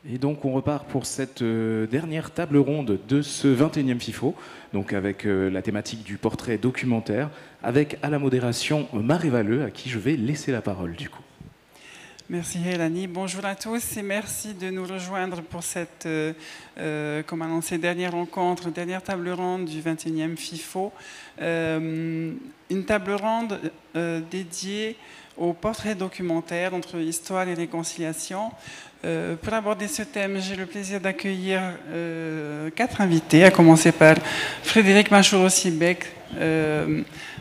Et donc on repart pour cette dernière table ronde de ce 21e FIFO, donc avec la thématique du portrait documentaire, avec à la modération Marie Valleux, à qui je vais laisser la parole du coup. Merci Elani. Bonjour à tous et merci de nous rejoindre pour cette, comme annoncé, dernière rencontre, dernière table ronde du 21e FIFO. Une table ronde dédiée au portrait documentaire entre histoire et réconciliation. Pour aborder ce thème, j'ai le plaisir d'accueillir 4 invités, à commencer par Frédéric Machoro-Siebeck.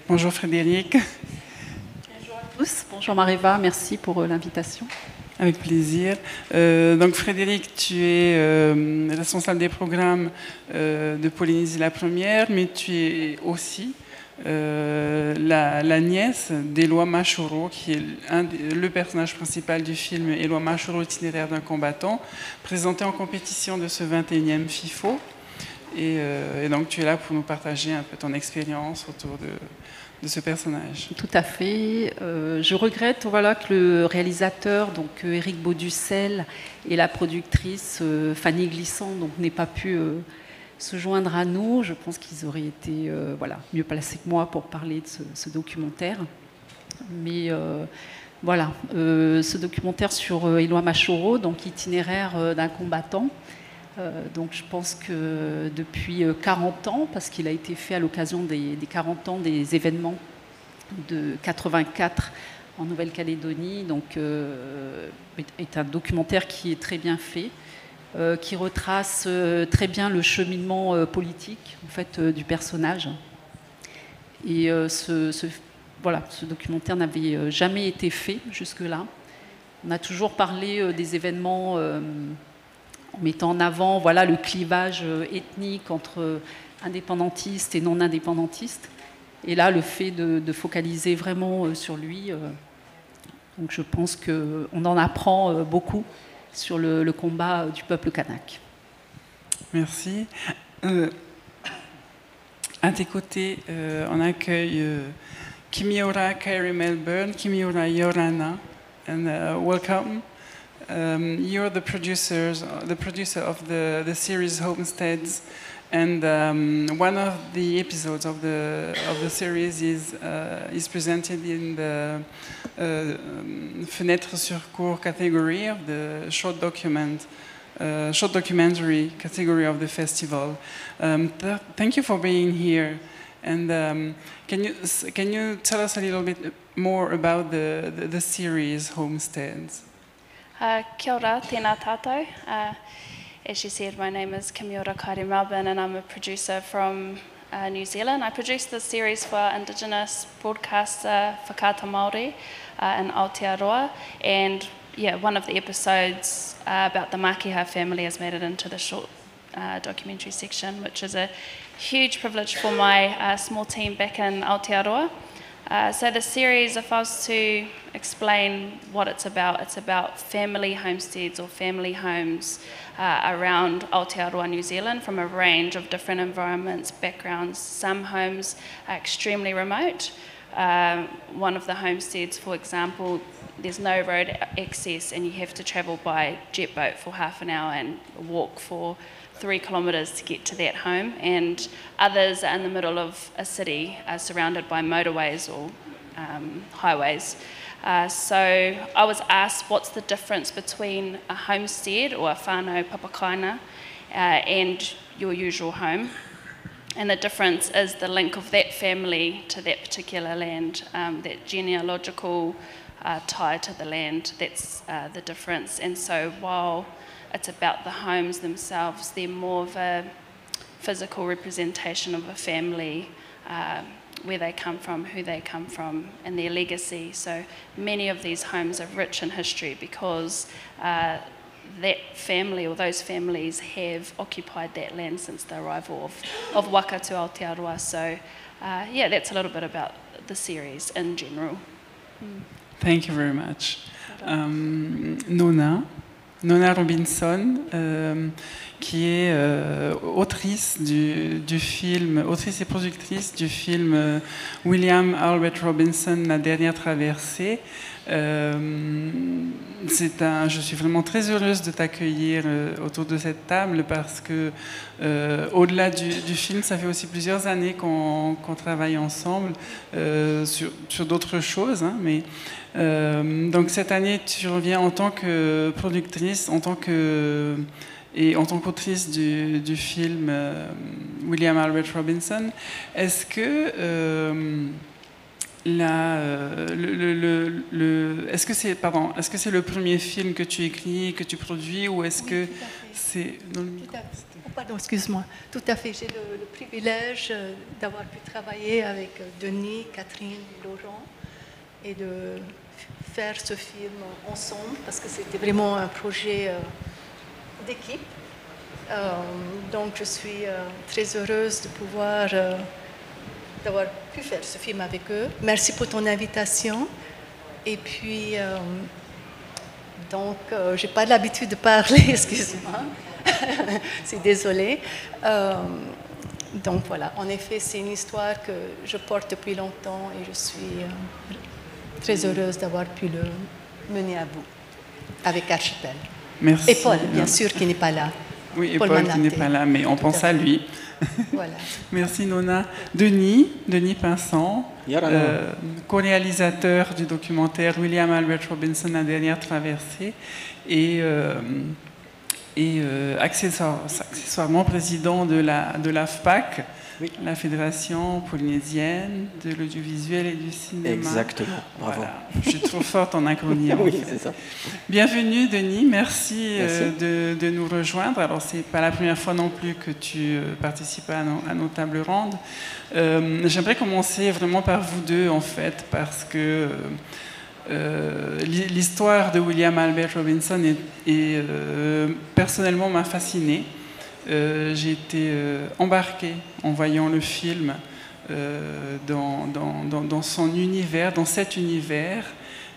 Bonjour Frédéric. Bonjour à tous, bonjour Mariva, merci pour l'invitation. Avec plaisir. Donc Frédéric, tu es responsable des programmes de Polynésie la Première, mais tu es aussi la nièce d'Éloi Machoro, qui est le personnage principal du film Éloi Machoro, itinéraire d'un combattant, présenté en compétition de ce 21e FIFO. Et donc tu es là pour nous partager un peu ton expérience autour de ce personnage. Tout à fait. Je regrette que le réalisateur, donc Éric Bauducel, et la productrice Fanny Glissant n'aient pas pu se joindre à nous. Je pense qu'ils auraient été mieux placés que moi pour parler de ce documentaire. Mais ce documentaire sur Éloi Machoro, donc itinéraire d'un combattant. Donc je pense que depuis 40 ans, parce qu'il a été fait à l'occasion des 40 ans des événements de 84 en Nouvelle-Calédonie, donc est un documentaire qui est très bien fait, qui retrace très bien le cheminement politique en fait, du personnage. Et ce documentaire n'avait jamais été fait jusque-là. On a toujours parlé des événements en mettant en avant le clivage ethnique entre indépendantistes et non-indépendantistes. Et là, le fait de focaliser vraiment sur lui, donc je pense qu'on en apprend beaucoup sur le combat du peuple kanak. Merci. À tes côtés, on accueille Kimiora Kyrie Melbourne, Kimiora Yorana, and welcome. You're the producer of the series Homesteads, and one of the episodes of the series is presented in the Fenêtre sur Cour category of the short documentary category of the festival. Thank you for being here, and can you tell us a little bit more about the series Homesteads? Kia ora, tēnā tātou. As you said, my name is Kimiora Kairi Melbourne and I'm a producer from New Zealand. I produced this series for Indigenous broadcaster Whakaata Māori in Aotearoa, and one of the episodes about the Makiha family has made it into the short documentary section, which is a huge privilege for my small team back in Aotearoa. So the series, if I was to explain what it's about family homesteads or family homes around Aotearoa, New Zealand, from a range of different environments, backgrounds. Some homes are extremely remote. One of the homesteads, for example, there's no road access and you have to travel by jet boat for half an hour and walk for 3 kilometres to get to that home, and others are in the middle of a city surrounded by motorways or highways. So I was asked what's the difference between a homestead or a whānau papakaina and your usual home, and the difference is the link of that family to that particular land, that genealogical tie to the land. That's the difference. And so while it's about the homes themselves, they're more of a physical representation of a family, where they come from, who they come from, and their legacy. So many of these homes are rich in history because that family or those families have occupied that land since the arrival of Waka to Aotearoa. So that's a little bit about the series in general. Thank you very much. Nona Robinson, qui est autrice du film, autrice et productrice du film William Albert Robinson, La dernière traversée, Je suis vraiment très heureuse de t'accueillir autour de cette table parce que, au-delà du film, ça fait aussi plusieurs années qu'on travaille ensemble sur d'autres choses. Hein, mais, donc cette année, tu reviens en tant que productrice, et en tant qu'autrice du film William Albert Robinson. Est-ce que est-ce que c'est le premier film que tu écris, que tu produis, ou est-ce que c'est... Pardon, excuse-moi. Tout à fait. J'ai le privilège d'avoir pu travailler avec Denis, Catherine, Laurent, et de faire ce film ensemble, parce que c'était vraiment un projet d'équipe. Donc je suis très heureuse de pouvoir... d'avoir pu faire ce film avec eux. Merci pour ton invitation. Et puis, donc, je n'ai pas l'habitude de parler, excuse-moi. C'est désolée. Donc voilà, en effet, c'est une histoire que je porte depuis longtemps et je suis très heureuse d'avoir pu le mener à bout avec Archipel. Merci. Et Paul, bien sûr, qui n'est pas là. Oui, et Paul qui n'est pas là, mais on pense à lui. Voilà. Merci Nona. Denis Pinsent, co-réalisateur du documentaire William Albert Robinson, La dernière traversée, et accessoirement président de la FPAC, oui, la Fédération polynésienne de l'audiovisuel et du cinéma. Exactement, bravo. Voilà. Je suis trop forte en acronyme. Oui, c'est ça. Bienvenue Denis, merci. De nous rejoindre. Alors c'est pas la première fois non plus que tu participes à nos tables rondes. J'aimerais commencer vraiment par vous deux en fait, parce que l'histoire de William Albert Robinson personnellement m'a fascinée. J'ai été embarquée en voyant le film dans son univers, dans cet univers.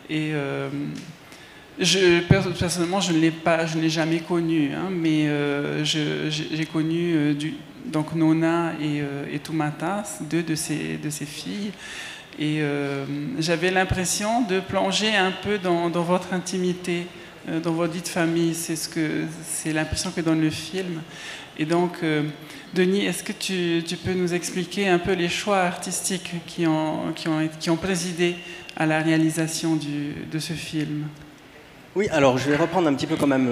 Et personnellement, je ne l'ai jamais connu, hein, mais j'ai connu donc Nona et Tumata, deux de ses filles. Et j'avais l'impression de plonger un peu dans votre intimité, dans votre vie de famille. C'est l'impression que donne le film. Et donc, Denis, est-ce que tu peux nous expliquer un peu les choix artistiques qui ont présidé à la réalisation de ce film? Oui, alors je vais reprendre un petit peu quand même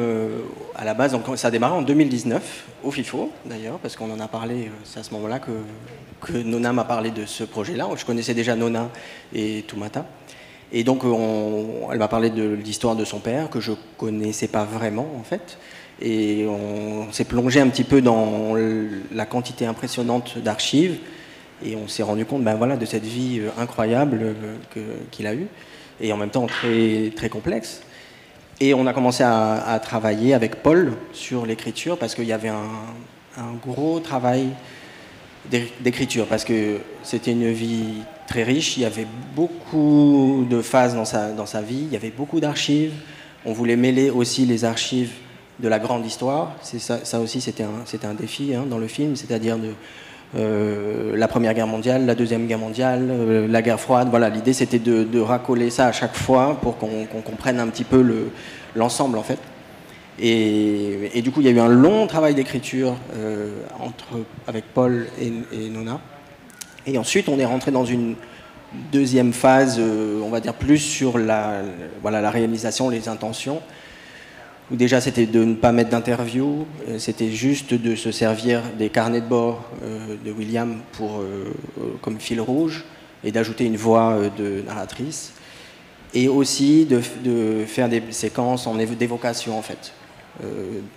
à la base. Donc, ça a démarré en 2019, au FIFO d'ailleurs, parce qu'on en a parlé, c'est à ce moment-là que Nona m'a parlé de ce projet-là. Je connaissais déjà Nona et Tumata. Et donc, elle m'a parlé de l'histoire de son père, que je ne connaissais pas vraiment en fait. Et on s'est plongé un petit peu dans la quantité impressionnante d'archives. Et on s'est rendu compte de cette vie incroyable qu'il a eue, et en même temps très, très complexe. Et on a commencé à travailler avec Paul sur l'écriture, parce qu'il y avait un gros travail d'écriture, parce que c'était une vie très riche, il y avait beaucoup de phases dans sa vie, il y avait beaucoup d'archives. On voulait mêler aussi les archives de la grande histoire. Ça aussi, c'était un défi dans le film, c'est-à-dire la Première Guerre mondiale, la Deuxième Guerre mondiale, la guerre froide. Voilà, l'idée c'était de racoler ça à chaque fois pour qu'on comprenne un petit peu l'ensemble en fait. Et du coup, il y a eu un long travail d'écriture avec Paul et Nona. Et ensuite, on est rentré dans une deuxième phase, on va dire plus sur la réalisation, les intentions. Où déjà c'était de ne pas mettre d'interview, c'était juste de se servir des carnets de bord de William comme fil rouge, et d'ajouter une voix de narratrice, et aussi de faire des séquences d'évocation en fait.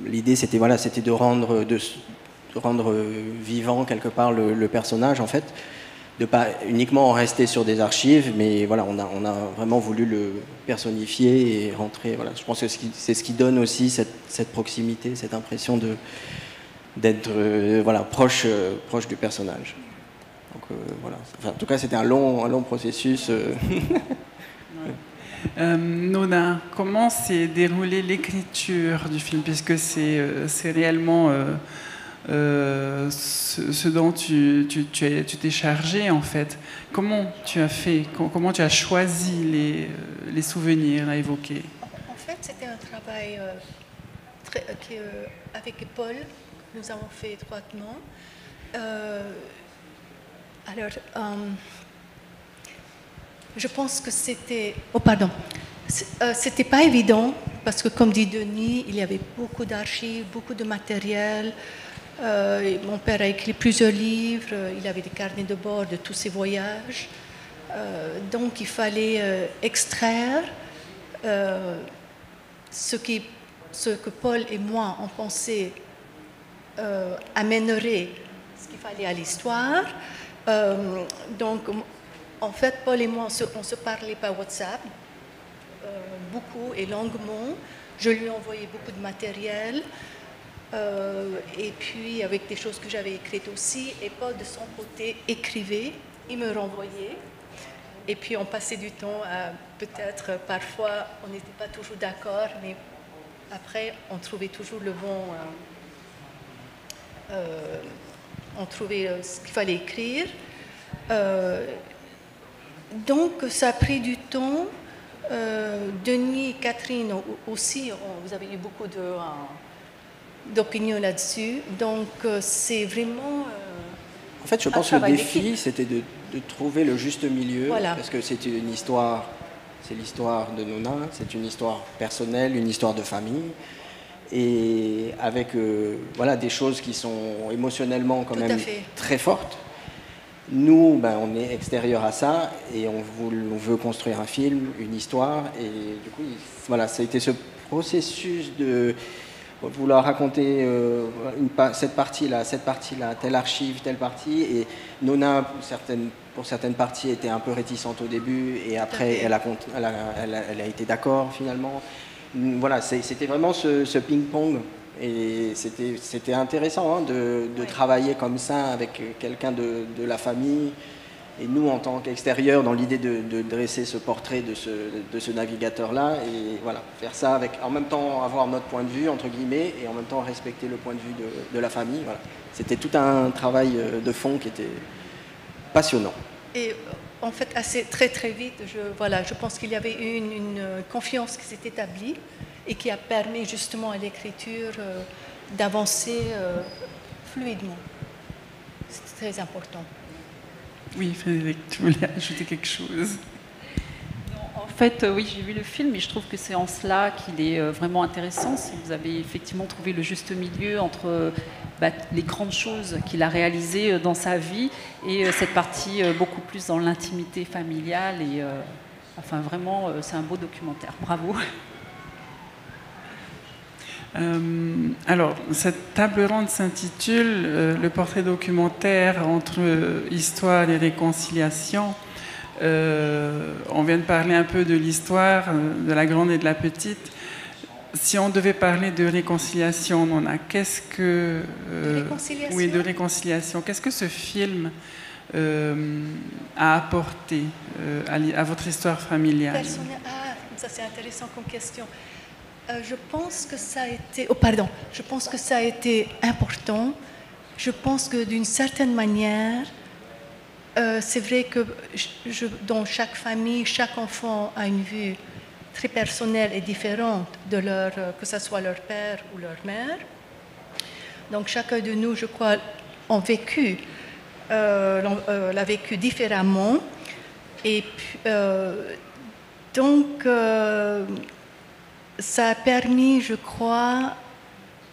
L'idée c'était de rendre vivant quelque part le personnage en fait, de pas uniquement en rester sur des archives, mais voilà, on a vraiment voulu le personnifier et rentrer. Voilà, je pense que c'est ce qui donne aussi cette proximité, cette impression d'être proche du personnage. Donc voilà. Enfin, en tout cas, c'était un long processus. Nona, comment s'est déroulée l'écriture du film, puisque c'est réellement ce dont tu t'es chargé en fait. Comment tu as fait, comment tu as choisi les souvenirs à évoquer? En fait, c'était un travail avec Paul, que nous avons fait étroitement. Je pense que c'était... Oh, pardon. C'était pas évident, parce que comme dit Denis, il y avait beaucoup d'archives, beaucoup de matériel. Mon père a écrit plusieurs livres, il avait des carnets de bord de tous ses voyages. Donc il fallait extraire ce que Paul et moi on pensait amènerait ce qu'il fallait à l'histoire. Donc en fait, Paul et moi on se parlait par WhatsApp beaucoup et longuement. Je lui envoyais beaucoup de matériel. Et puis avec des choses que j'avais écrites aussi, et Paul de son côté écrivait, il me renvoyait, et puis on passait du temps à peut-être parfois on n'était pas toujours d'accord, mais après on trouvait toujours le bon, on trouvait ce qu'il fallait écrire. Donc ça a pris du temps. Denis et Catherine aussi, vous avez eu beaucoup d'opinions là-dessus. Donc, c'est vraiment... en fait, je pense que le défi, c'était de trouver le juste milieu. Voilà. Parce que c'est une histoire, c'est l'histoire de Nona, c'est une histoire personnelle, une histoire de famille. Et avec voilà, des choses qui sont émotionnellement quand même très fortes. Nous, on est extérieur à ça et on veut construire un film, une histoire. Et du coup, voilà, ça a été ce processus de vouloir raconter cette partie-là, telle archive, telle partie. Et Nona, pour certaines parties, était un peu réticente au début et après, elle a été d'accord finalement. Voilà, c'était vraiment ce ping-pong. Et c'était intéressant de travailler comme ça avec quelqu'un de la famille. Et nous, en tant qu'extérieurs, dans l'idée de dresser ce portrait de ce navigateur-là, et voilà, faire ça avec, en même temps, avoir notre point de vue, entre guillemets, et en même temps respecter le point de vue de la famille. Voilà. C'était tout un travail de fond qui était passionnant. Et en fait, très très vite, je pense qu'il y avait eu une confiance qui s'est établie et qui a permis justement à l'écriture d'avancer fluidement. C'est très important. Oui, Frédéric, tu voulais ajouter quelque chose? En fait, oui, j'ai vu le film et je trouve que c'est en cela qu'il est vraiment intéressant. Vous avez effectivement trouvé le juste milieu entre les grandes choses qu'il a réalisées dans sa vie et cette partie beaucoup plus dans l'intimité familiale. Et, enfin, vraiment, c'est un beau documentaire. Bravo. Alors, cette table ronde s'intitule Le portrait documentaire entre histoire et réconciliation. On vient de parler un peu de l'histoire, de la grande et de la petite. Si on devait parler de réconciliation, qu'est-ce que... de réconciliation? Oui, de réconciliation. Qu'est-ce que ce film a apporté à votre histoire familiale? Ça c'est intéressant comme question. Je pense que ça a été... Je pense que ça a été important. Je pense que d'une certaine manière, c'est vrai que dans chaque famille, chaque enfant a une vue très personnelle et différente de que ce soit leur père ou leur mère. Donc chacun de nous, je crois, l'a vécu différemment. Et puis, donc... ça a permis, je crois,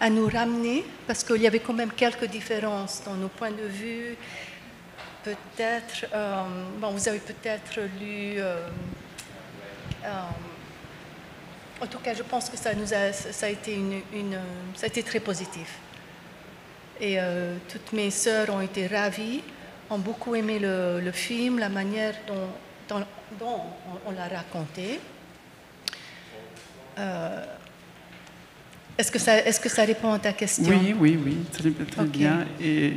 à nous ramener, parce qu'il y avait quand même quelques différences dans nos points de vue. Peut-être, vous avez peut-être lu, en tout cas, je pense que ça a été ça a été très positif. Et toutes mes sœurs ont été ravies, ont beaucoup aimé le film, la manière dont on l'a raconté. Est-ce que ça répond à ta question? Oui, très bien. Et...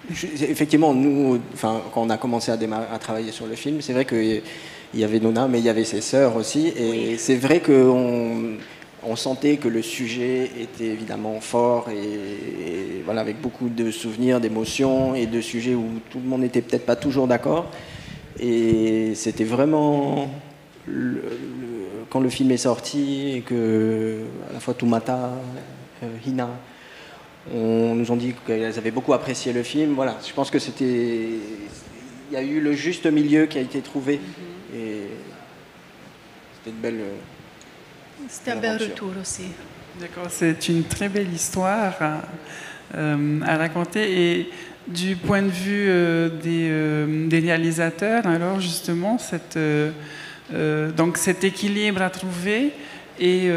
Effectivement, nous, quand on a commencé à travailler sur le film, c'est vrai qu'il y avait Nona, mais il y avait ses sœurs aussi. Et c'est vrai qu'on on sentait que le sujet était évidemment fort et voilà, avec beaucoup de souvenirs, d'émotions et de sujets où tout le monde n'était peut-être pas toujours d'accord. Et c'était vraiment, quand le film est sorti et que à la fois Tumata, Hina, on nous ont dit qu'elles avaient beaucoup apprécié le film. Voilà, je pense que il y a eu le juste milieu qui a été trouvé et c'était une belle. C'était un bel retour aussi. D'accord, c'est une très belle histoire à raconter. Et du point de vue des réalisateurs, alors justement, donc cet équilibre à trouver. Et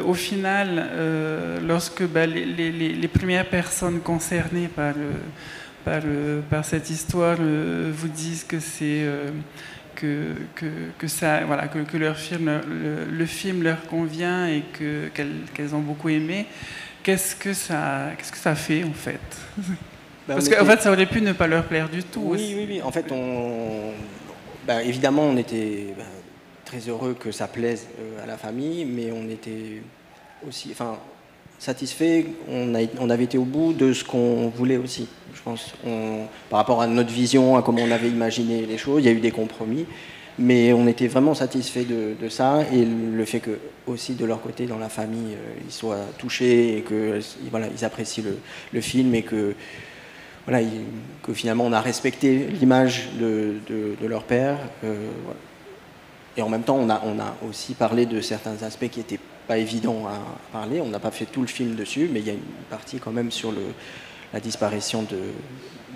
au final, lorsque les premières personnes concernées par cette histoire vous disent que c'est que leur film, le film leur convient et qu'elles ont beaucoup aimé, qu'est-ce que ça fait en fait? Parce qu'en fait, ça aurait pu ne pas leur plaire du tout. Oui. En fait, évidemment, on était très heureux que ça plaise à la famille, mais on était aussi, satisfait. On avait été au bout de ce qu'on voulait aussi. Je pense, par rapport à notre vision, à comment on avait imaginé les choses, il y a eu des compromis, mais on était vraiment satisfait de ça, et le fait que aussi de leur côté, dans la famille, ils soient touchés et que ils apprécient le film et que que finalement on a respecté l'image de leur père. Et en même temps, on a aussi parlé de certains aspects qui n'étaient pas évidents à parler. On n'a pas fait tout le film dessus, mais il y a une partie quand même sur la disparition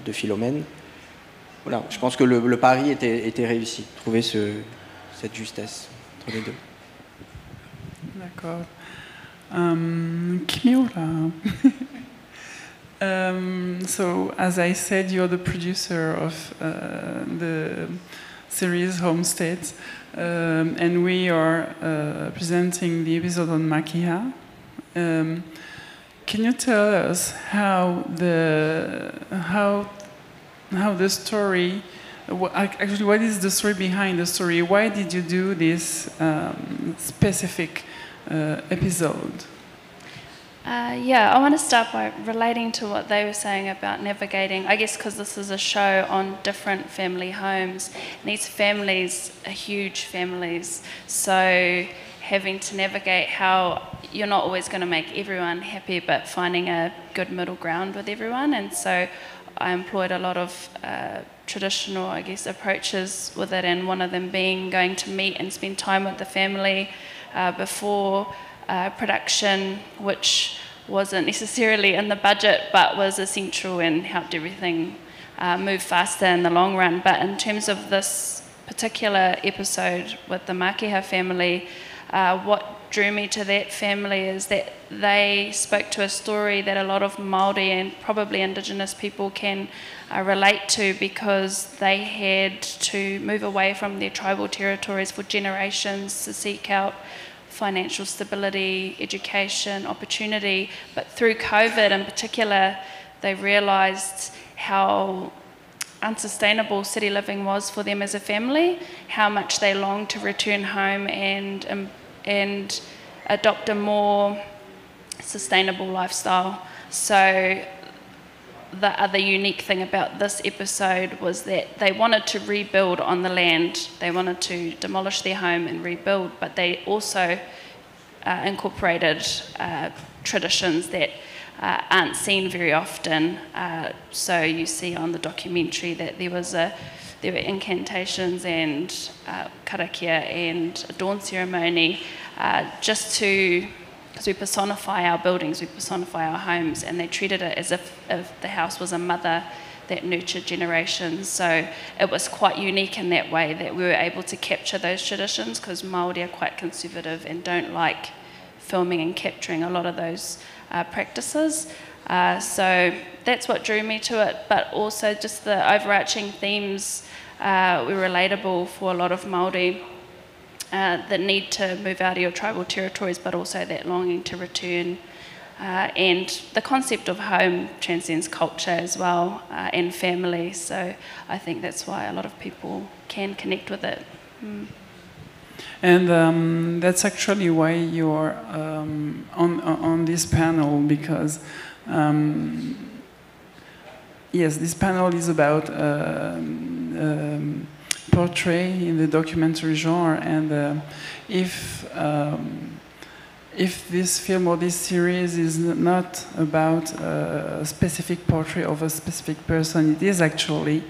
de Philomène. Voilà, je pense que le pari était réussi, trouver cette justesse entre les deux. D'accord. Kimura. So, as I said, you're the producer of the series Homesteads, and we are presenting the episode on Makiha. Can you tell us how the story? Actually, what is the story behind the story? Why did you do this specific episode? I want to start by relating to what they were saying about navigating, I guess because this is a show on different family homes. And these families are huge families, so having to navigate how you're not always going to make everyone happy, but finding a good middle ground with everyone. And so I employed a lot of traditional, I guess, approaches with it, and one of them being going to meet and spend time with the family before production, which wasn't necessarily in the budget but was essential and helped everything move faster in the long run. But in terms of this particular episode with the Makiha family, what drew me to that family is that they spoke to a story that a lot of Māori and probably Indigenous people can relate to, because they had to move away from their tribal territories for generations to seek out financial stability, education, opportunity. But through COVID in particular, they realised how unsustainable city living was for them as a family, how much they longed to return home and adopt a more sustainable lifestyle. So the other unique thing about this episode was that they wanted to rebuild on the land. They wanted to demolish their home and rebuild, but they also incorporated traditions that aren't seen very often. So you see on the documentary that there were incantations and karakia and a dawn ceremony, just to, because we personify our buildings, we personify our homes, and they treated it as if the house was a mother that nurtured generations. So it was quite unique in that way that we were able to capture those traditions, because Māori are quite conservative and don't like filming and capturing a lot of those practices. So that's what drew me to it, but also just the overarching themes were relatable for a lot of Māori. The need to move out of your tribal territories, but also that longing to return. And the concept of home transcends culture as well, and family. So I think that's why a lot of people can connect with it. And that's actually why you're on this panel, because yes, this panel is about portrait in the documentary genre, and if this film or this series is not about a specific portrait of a specific person, it is actually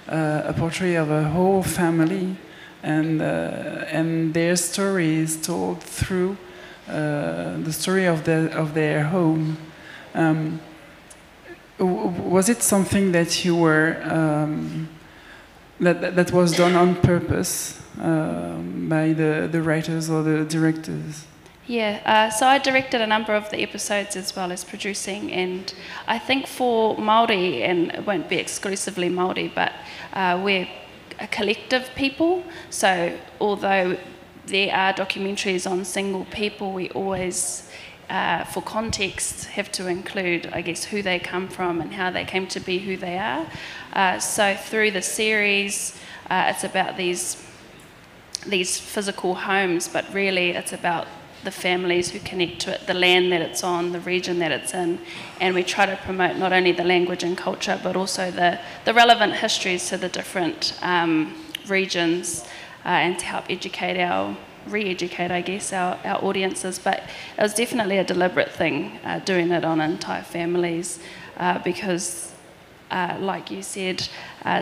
a portrait of a whole family, and their story is told through the story of their home. Was it something that you were that was done on purpose by the writers or the directors? Yeah, so I directed a number of the episodes as well as producing, and I think for Māori, and it won't be exclusively Māori, but we're a collective people, so although there are documentaries on single people, we always, for context, have to include, I guess, who they come from and how they came to be who they are. So through the series, it's about these physical homes, but really it's about the families who connect to it, the land that it's on, the region that it's in, and we try to promote not only the language and culture, but also the relevant histories to the different regions, and to help re-educate, I guess, our audiences. But it was definitely a deliberate thing, doing it on entire families, because, like you said,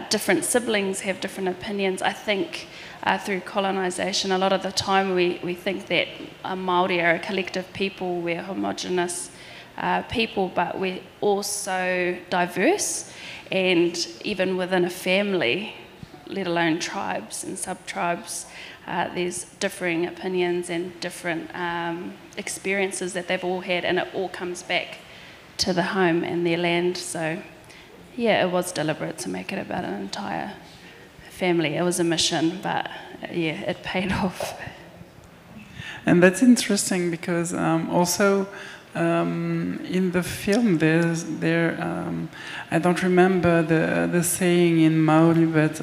different siblings have different opinions. I think through colonisation, a lot of the time we think that Māori are a collective people, we're homogenous people, but we're also diverse, and even within a family, let alone tribes and sub-tribes, there's differing opinions and different experiences that they've all had, and it all comes back to the home and their land. So yeah, it was deliberate to make it about an entire family. It was a mission, but yeah, it paid off. And that's interesting because also in the film I don't remember the saying in Maori, but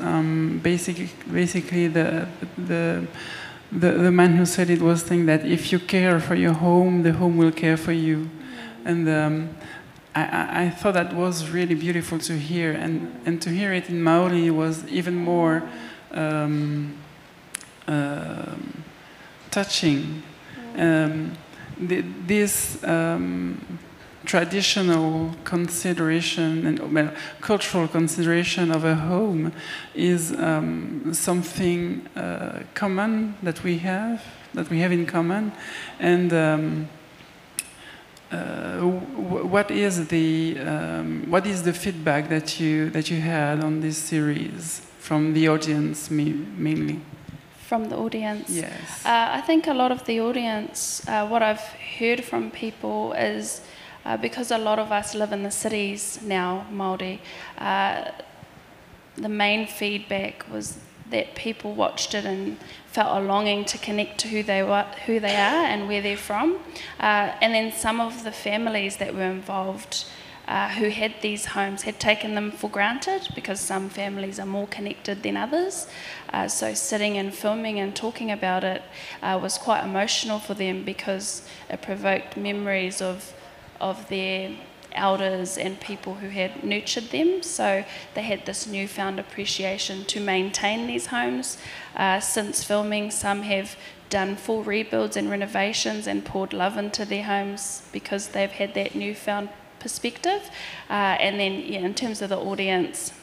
basically the man who said it was saying that if you care for your home, the home will care for you. And I thought that was really beautiful to hear, and to hear it in Maori was even more touching. This traditional consideration and cultural consideration of a home is something common that we have in common, and what is the feedback that you had on this series from the audience mainly? From the audience? Yes. I think a lot of the audience, what I've heard from people is, because a lot of us live in the cities now, Māori, the main feedback was that people watched it and felt a longing to connect to who they are and where they're from. And then some of the families that were involved who had these homes had taken them for granted, because some families are more connected than others. So sitting and filming and talking about it was quite emotional for them, because it provoked memories of their elders and people who had nurtured them. So they had this newfound appreciation to maintain these homes. Since filming, some have done full rebuilds and renovations and poured love into their homes because they've had that newfound perspective. And then, yeah, in terms of the audience,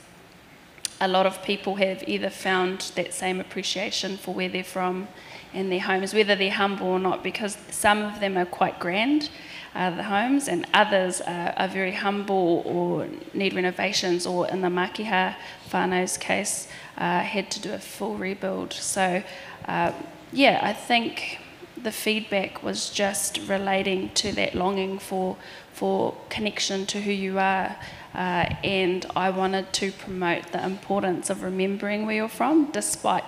a lot of people have either found that same appreciation for where they're from and their homes, whether they're humble or not, because some of them are quite grand, the homes, and others are very humble or need renovations, or in the Mākiha whānau's case, had to do a full rebuild. So, yeah, I think the feedback was just relating to that longing for connection to who you are, and I wanted to promote the importance of remembering where you're from, despite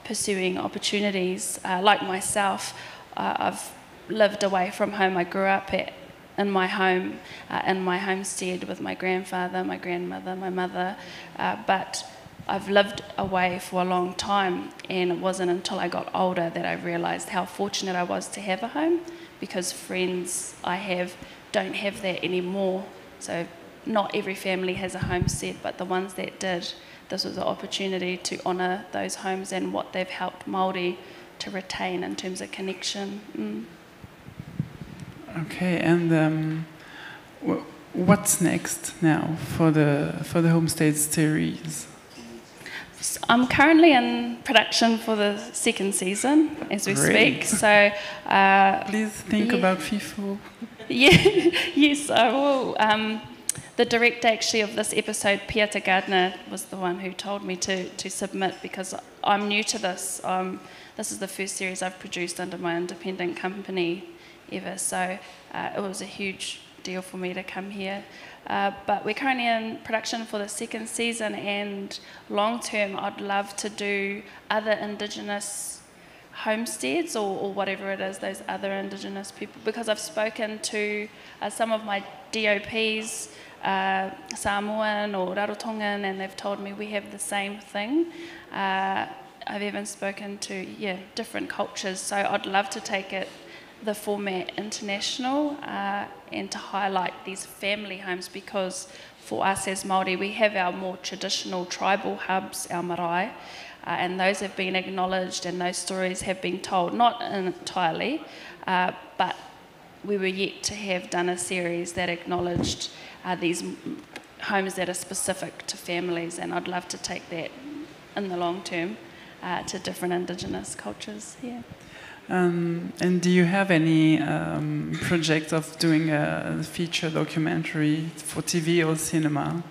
pursuing opportunities. Like myself, I've lived away from home. I grew up in my home, in my homestead with my grandfather, my grandmother, my mother, but I've lived away for a long time, and it wasn't until I got older that I realised how fortunate I was to have a home, because friends I have don't have that anymore. So not every family has a homestead, but the ones that did, this was an opportunity to honour those homes and what they've helped Māori to retain in terms of connection. Okay, and what's next now for the Homestead series? I'm currently in production for the second season as we speak. So please think about FIFO. Yeah, yes, I will. The director actually of this episode, Pieta Gardner, was the one who told me to submit, because I'm new to this. This is the first series I've produced under my independent company ever, so it was a huge deal for me to come here. But we're currently in production for the second season, and long term I'd love to do other Indigenous homesteads or whatever it is, those other Indigenous people, because I've spoken to some of my DOPs, Samoan or Rarotongan, and they've told me we have the same thing. I've even spoken to different cultures, so I'd love to take it the format international and to highlight these family homes, because for us as Māori we have our more traditional tribal hubs, our marae, and those have been acknowledged and those stories have been told, not entirely, but we were yet to have done a series that acknowledged these homes that are specific to families, and I'd love to take that in the long term to different Indigenous cultures. And do you have any project of doing a feature documentary for TV or cinema?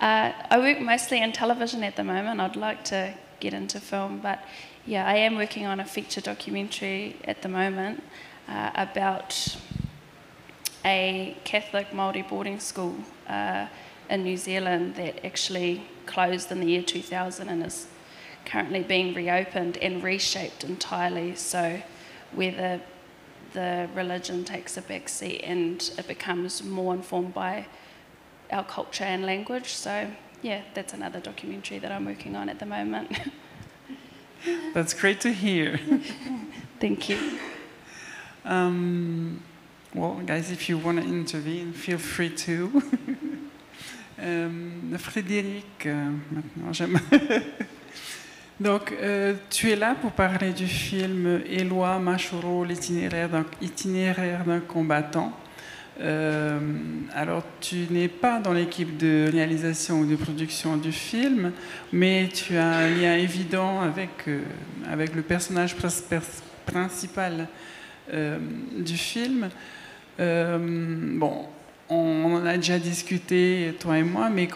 I work mostly in television at the moment. I'd like to get into film, but I am working on a feature documentary at the moment about a Catholic Māori boarding school in New Zealand that actually closed in the year 2000 and is currently being reopened and reshaped entirely, so where the religion takes a back seat and it becomes more informed by our culture and language. So that's another documentary that I'm working on at the moment. That's great to hear. Thank you. Well, guys, if you want to intervene, feel free to. Frédéric, maintenant j'aime. Donc, tu es là pour parler du film Éloi Mashoro, l'itinéraire d'un combattant. Alors, tu n'es pas dans l'équipe de réalisation ou de production du film, mais tu as un lien évident avec le personnage principal du film. Bon, on en a déjà discuté, toi et moi, mais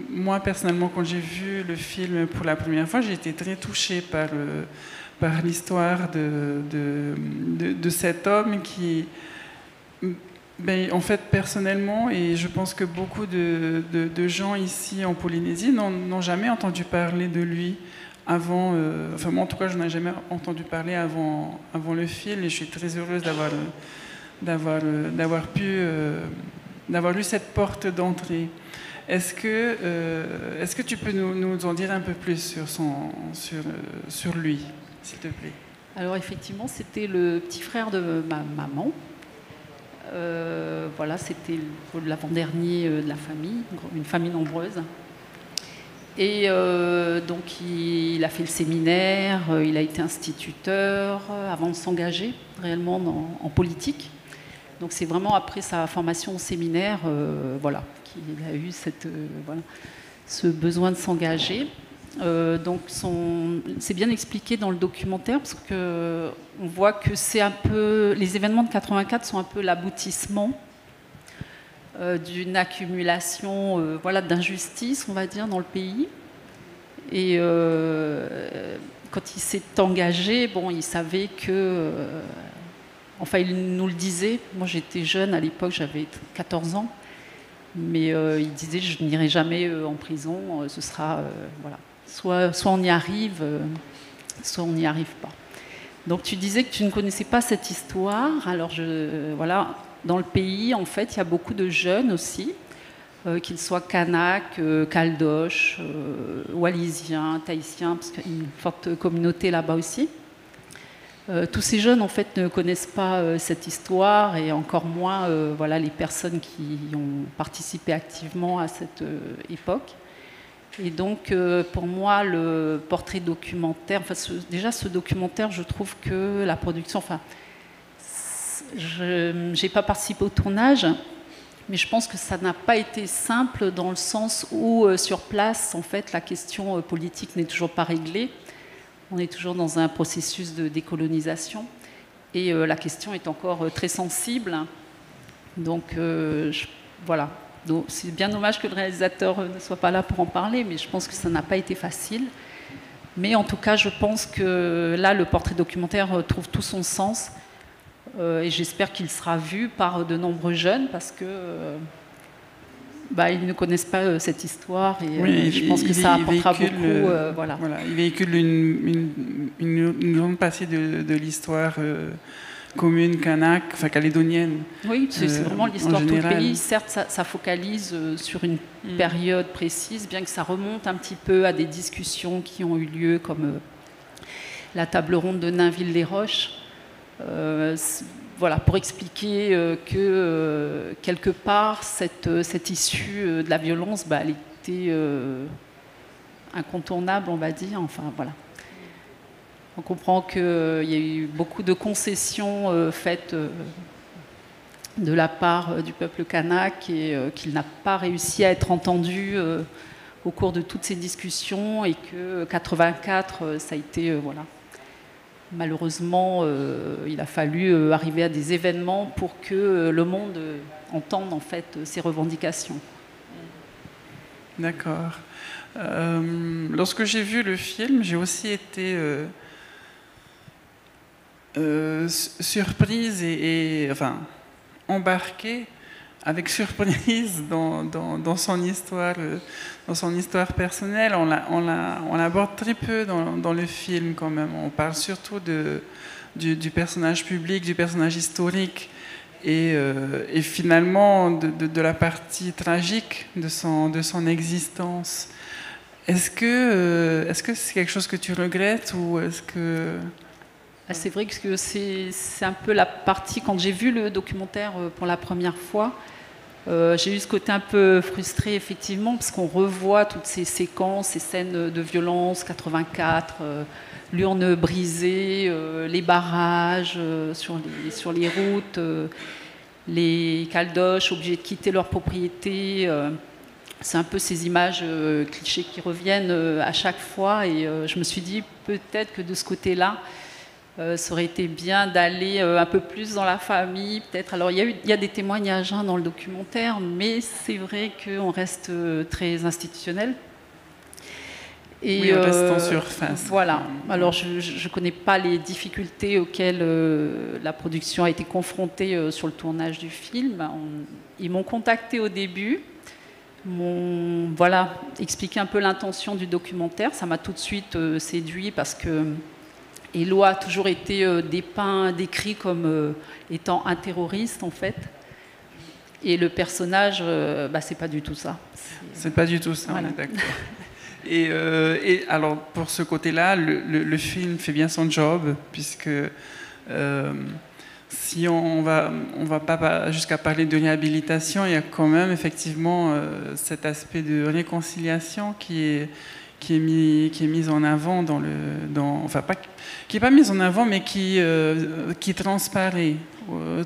moi, personnellement, quand j'ai vu le film pour la première fois, j'ai été très touchée par l'histoire de cet homme qui, en fait, personnellement, et je pense que beaucoup de gens ici en Polynésie n'ont jamais entendu parler de lui avant, enfin moi en tout cas, je n'en ai jamais entendu parler avant le film, et je suis très heureuse d'avoir eu cette porte d'entrée. Est-ce que tu peux nous en dire un peu plus sur lui, s'il te plaît? Alors effectivement, c'était le petit frère de ma maman. Voilà, c'était l'avant-dernier de la famille, une famille nombreuse. Et donc il a fait le séminaire, il a été instituteur avant de s'engager réellement en politique. Donc c'est vraiment après sa formation au séminaire voilà, qu'il a eu ce besoin de s'engager. Donc c'est bien expliqué dans le documentaire, parce qu'on voit que c'est un peu, les événements de 84 sont un peu l'aboutissement d'une accumulation voilà, d'injustice, on va dire, dans le pays. Et quand il s'est engagé, bon, il savait que... enfin, il nous le disait. Moi, j'étais jeune à l'époque, j'avais 14 ans. Mais il disait, je n'irai jamais en prison. Ce sera... voilà. Soit on y arrive, soit on n'y arrive pas. Donc, tu disais que tu ne connaissais pas cette histoire. Alors, voilà, dans le pays, en fait, il y a beaucoup de jeunes aussi qu'ils soient kanaks, caldoches, wallisiens, tahitiens, parce qu'il y a une forte communauté là-bas aussi. Tous ces jeunes en fait ne connaissent pas cette histoire et encore moins voilà, les personnes qui ont participé activement à cette époque. Et donc pour moi le portrait documentaire, enfin, déjà ce documentaire, je trouve que la production, enfin je n'ai pas participé au tournage, mais je pense que ça n'a pas été simple dans le sens où sur place en fait la question politique n'est toujours pas réglée. On est toujours dans un processus de décolonisation et la question est encore très sensible. Donc voilà. Donc, c'est bien dommage que le réalisateur ne soit pas là pour en parler, mais je pense que ça n'a pas été facile. Mais en tout cas, je pense que là, le portrait documentaire trouve tout son sens et j'espère qu'il sera vu par de nombreux jeunes parce que ils ne connaissent pas cette histoire et oui, je pense que ça apportera beaucoup. Voilà. Il véhicule une grande partie de l'histoire commune kanak, enfin calédonienne. Oui, c'est vraiment l'histoire de tout le pays. Certes, ça focalise sur une période précise, bien que ça remonte un petit peu à des discussions qui ont eu lieu, comme la table ronde de Nainville-les-Roches. Voilà, pour expliquer que quelque part, cette issue de la violence, elle était incontournable, on va dire. Enfin, voilà. On comprend qu'il y a eu beaucoup de concessions faites de la part du peuple kanak et qu'il n'a pas réussi à être entendu au cours de toutes ces discussions et que 84, ça a été... voilà. Malheureusement, il a fallu arriver à des événements pour que le monde entende en fait ces revendications. D'accord. Lorsque j'ai vu le film, j'ai aussi été surprise et enfin embarquée avec surprise dans son histoire personnelle. On l'aborde très peu dans le film quand même. On parle surtout du personnage public, du personnage historique et finalement de la partie tragique de son existence. Est-ce que c'est quelque chose que tu regrettes ou est-ce que... C'est vrai que c'est un peu la partie, quand j'ai vu le documentaire pour la première fois, j'ai eu ce côté un peu frustré effectivement parce qu'on revoit toutes ces séquences, ces scènes de violence, 84, l'urne brisée, les barrages sur les routes, les caldoches obligés de quitter leur propriété. C'est un peu ces images clichés qui reviennent à chaque fois et je me suis dit peut-être que de ce côté-là, ça aurait été bien d'aller un peu plus dans la famille, peut-être. Alors, il y a des témoignages dans le documentaire, mais c'est vrai qu'on reste très institutionnel. Et, oui, on reste en surface. Voilà. Alors, je ne connais pas les difficultés auxquelles la production a été confrontée sur le tournage du film. Ils m'ont contacté au début, m'ont expliqué un peu l'intention du documentaire. Ça m'a tout de suite séduit parce que Eloi a toujours été décrit comme étant un terroriste en fait, et le personnage, c'est pas du tout ça. C'est pas du tout ça, voilà. D'accord. Et alors pour ce côté-là, le film fait bien son job puisque si on va pas jusqu'à parler de réhabilitation, il y a quand même effectivement cet aspect de réconciliation qui est mise en avant qui n'est pas mise en avant, mais qui transparaît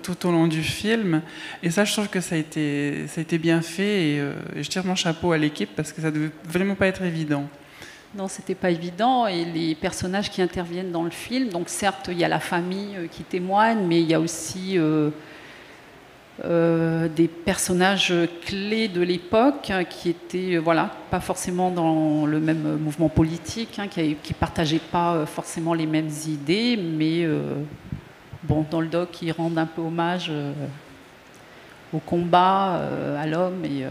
tout au long du film. Et ça, je trouve que ça a été bien fait. Et je tire mon chapeau à l'équipe parce que ça ne devait vraiment pas être évident. Non, c'était pas évident. Et les personnages qui interviennent dans le film, donc certes, il y a la famille qui témoigne, mais il y a aussi... des personnages clés de l'époque qui étaient pas forcément dans le même mouvement politique, qui partageaient pas forcément les mêmes idées, mais dans le doc ils rendent un peu hommage au combat, à l'homme. Et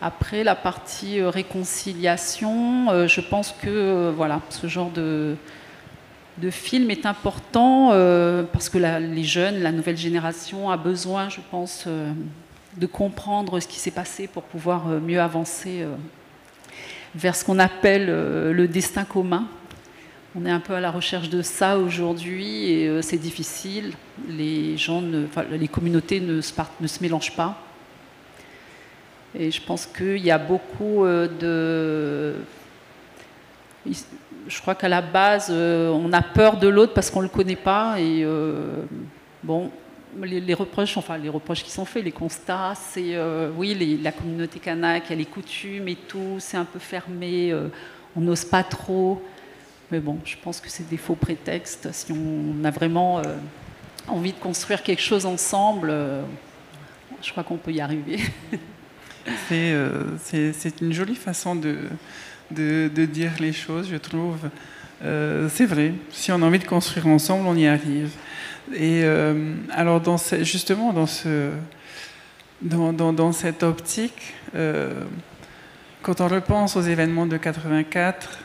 après la partie réconciliation, je pense que ce genre de film est important parce que les jeunes, la nouvelle génération a besoin, je pense, de comprendre ce qui s'est passé pour pouvoir mieux avancer vers ce qu'on appelle le destin commun. On est un peu à la recherche de ça aujourd'hui et c'est difficile. Les communautés ne se mélangent pas. Et je pense qu'il y a beaucoup de... Je crois qu'à la base, on a peur de l'autre parce qu'on ne le connaît pas. Et les reproches qui sont faits, les constats, c'est la communauté kanak, il y a les coutumes et tout, c'est un peu fermé, on n'ose pas trop. Mais bon, je pense que c'est des faux prétextes. Si on a vraiment envie de construire quelque chose ensemble, je crois qu'on peut y arriver. C'est une jolie façon de dire les choses, je trouve. C'est vrai, si on a envie de construire ensemble, on y arrive. Et alors, dans cette optique, quand on repense aux événements de 84,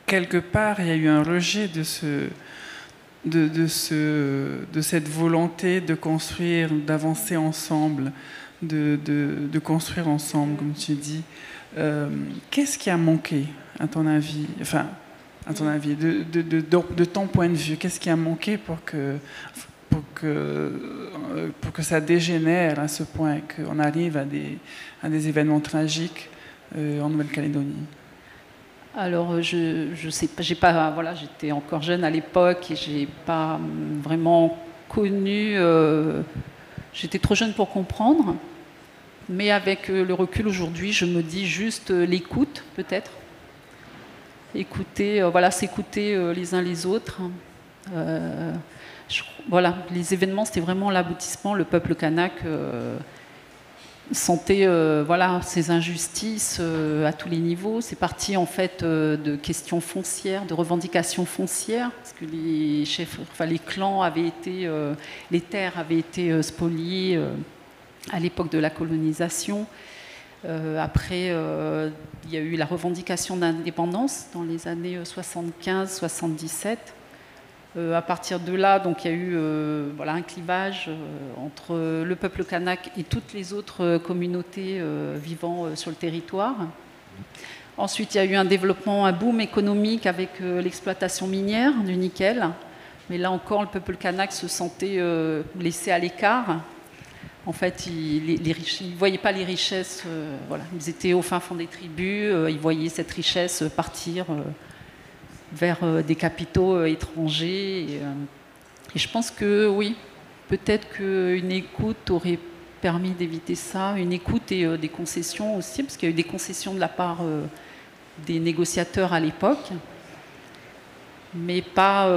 quelque part, il y a eu un rejet de cette volonté de construire, d'avancer ensemble, de construire ensemble, comme tu dis. Qu'est-ce qui a manqué, à ton avis, de ton point de vue, qu'est-ce qui a manqué pour que ça dégénère à ce point, qu'on arrive à des événements tragiques en Nouvelle-Calédonie? Alors, je sais pas, j'étais encore jeune à l'époque et j'ai pas vraiment connu. J'étais trop jeune pour comprendre, mais avec le recul aujourd'hui, je me dis juste l'écoute, peut-être. Écouter, s'écouter les uns les autres. Les événements, c'était vraiment l'aboutissement. Le peuple kanak sentait ces injustices à tous les niveaux. C'est parti en fait de questions foncières, de revendications foncières, parce que les clans avaient été, les terres avaient été spoliées à l'époque de la colonisation. Après, il y a eu la revendication d'indépendance dans les années 75-77. À partir de là, donc, il y a eu un clivage entre le peuple kanak et toutes les autres communautés vivant sur le territoire. Ensuite, il y a eu un développement, un boom économique avec l'exploitation minière du nickel. Mais là encore, le peuple kanak se sentait laissé à l'écart. En fait, ils ne voyaient pas les richesses. Ils étaient au fin fond des tribus. Ils voyaient cette richesse partir vers des capitaux étrangers. Et je pense que oui, peut-être qu'une écoute aurait permis d'éviter ça. Une écoute et des concessions aussi, parce qu'il y a eu des concessions de la part des négociateurs à l'époque, mais pas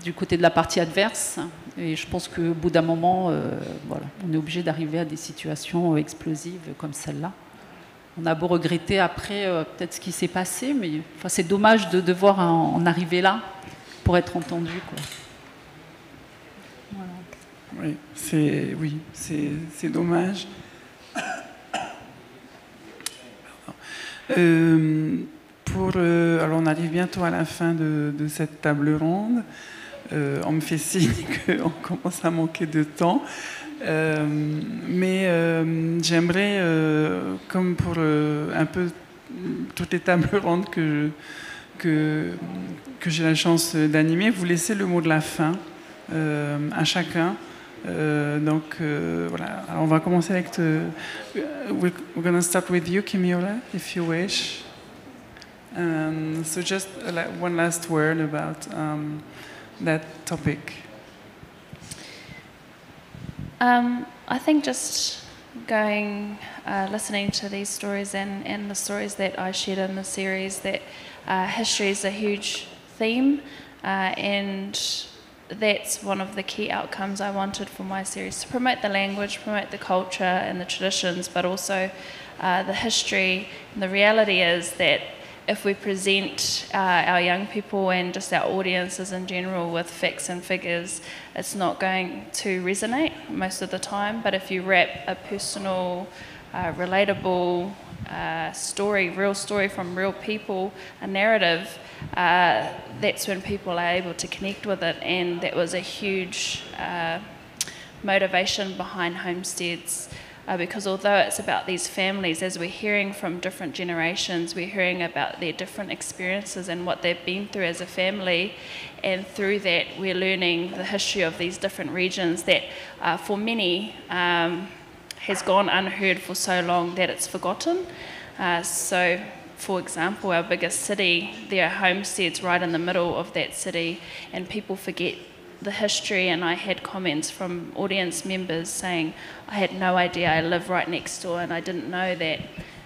du côté de la partie adverse. Et je pense qu'au bout d'un moment, on est obligé d'arriver à des situations explosives comme celle-là. On a beau regretter après peut-être ce qui s'est passé, mais c'est dommage de devoir en arriver là pour être entendu, quoi. Voilà. Oui, c'est dommage. Alors on arrive bientôt à la fin de cette table ronde. On me fait signe qu'on commence à manquer de temps. Mais j'aimerais, comme pour un peu toutes les tables rondes que j'ai la chance d'animer, vous laisser le mot de la fin à chacun. Donc voilà, alors on va commencer avec... we're going to start with you, Kimiola, if you wish. So just one last word about that topic. I think just listening to these stories and the stories that I shared in the series, that history is a huge theme, and that's one of the key outcomes I wanted for my series, to promote the language, promote the culture and the traditions, but also the history. And the reality is that if we present our young people and just our audiences in general with facts and figures, it's not going to resonate most of the time. But if you wrap a personal, relatable story, real story from real people, a narrative, that's when people are able to connect with it. And that was a huge motivation behind homesteads. Because although it's about these families, as we're hearing from different generations, we're hearing about their different experiences and what they've been through as a family, and through that we're learning the history of these different regions that for many has gone unheard for so long that it's forgotten. So for example, our biggest city, there are homesteads right in the middle of that city, and people forget the history. And I had comments from audience members saying, I had no idea, I live right next door and I didn't know that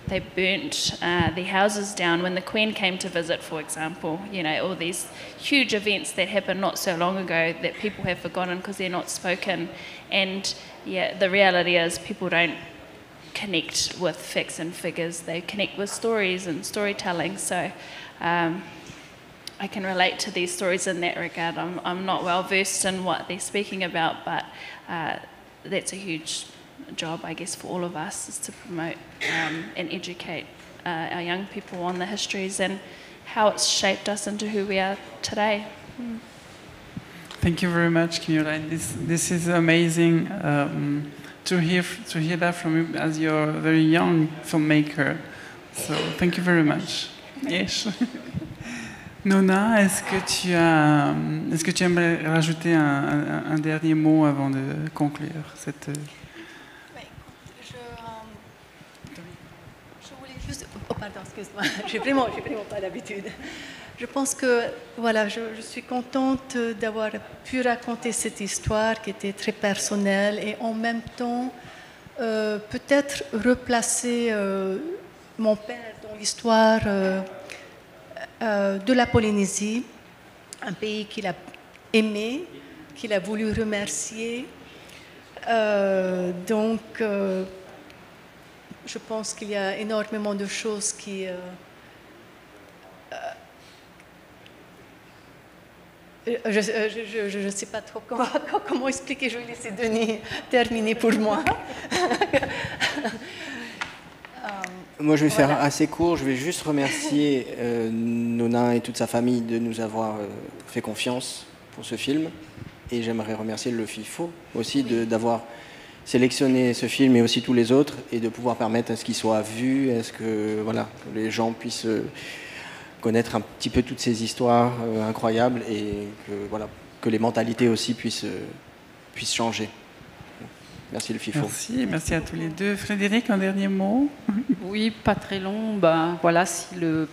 they burnt their houses down when the Queen came to visit, for example. You know, all these huge events that happened not so long ago that people have forgotten because they're not spoken. And yeah, the reality is people don't connect with facts and figures, they connect with stories and storytelling. So I can relate to these stories in that regard. I'm not well versed in what they're speaking about, but that's a huge job, I guess, for all of us, is to promote and educate our young people on the histories and how it's shaped us into who we are today. Thank you very much, Kimura. This is amazing to hear that from you as you're a very young filmmaker. So thank you very much. Yes. Nona, est-ce que tu aimerais rajouter un dernier mot avant de conclure cette... Je voulais juste... Oh, pardon, excuse-moi. J'ai vraiment pas l'habitude. Je pense que, voilà, je suis contente d'avoir pu raconter cette histoire qui était très personnelle et en même temps, peut-être replacer mon père dans l'histoire de la Polynésie, un pays qu'il a aimé, qu'il a voulu remercier. Donc, je pense qu'il y a énormément de choses qui... je ne sais pas trop comment expliquer, je vais laisser Denis terminer pour moi. Moi, je vais faire assez court. Je vais juste remercier Nona et toute sa famille de nous avoir fait confiance pour ce film. Et j'aimerais remercier le FIFO aussi d'avoir sélectionné ce film et aussi tous les autres et de pouvoir permettre à ce qu'il soit vu, à ce que, voilà, que les gens puissent connaître un petit peu toutes ces histoires incroyables et que, voilà, que les mentalités aussi puissent changer. Merci le FIFO. Merci à tous les deux. Frédéric, un dernier mot? Oui, pas très long. Ben, voilà, si le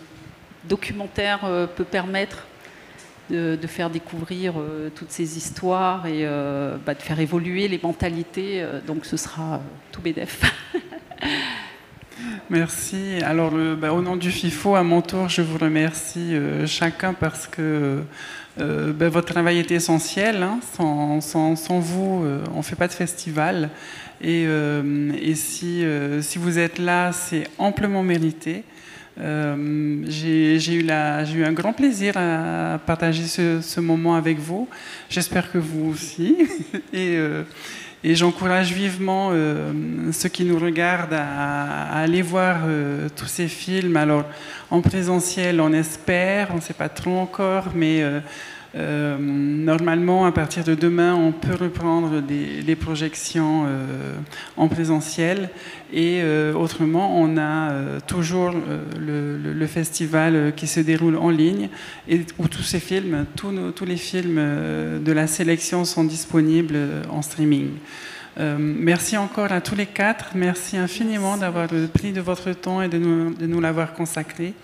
documentaire peut permettre de faire découvrir toutes ces histoires et de faire évoluer les mentalités, donc ce sera tout bénef. Merci. Alors, au nom du FIFO, à mon tour, je vous remercie chacun parce que votre travail est essentiel. Hein. Sans vous, on ne fait pas de festival. Et si vous êtes là, c'est amplement mérité. J'ai eu un grand plaisir à partager ce moment avec vous. J'espère que vous aussi. Et j'encourage vivement ceux qui nous regardent à aller voir tous ces films. Alors, en présentiel, on espère, on ne sait pas trop encore, mais normalement, à partir de demain, on peut reprendre les projections en présentiel. Et autrement, on a toujours le festival qui se déroule en ligne, et où tous ces films, tous les films de la sélection sont disponibles en streaming. Merci encore à tous les quatre. Merci infiniment d'avoir pris de votre temps et de nous l'avoir consacré.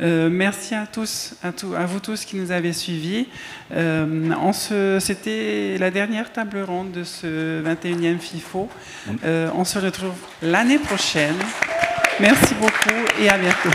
Merci à tous, à vous tous qui nous avez suivis. C'était la dernière table ronde de ce 21e FIFO. On se retrouve l'année prochaine. Merci beaucoup et à bientôt.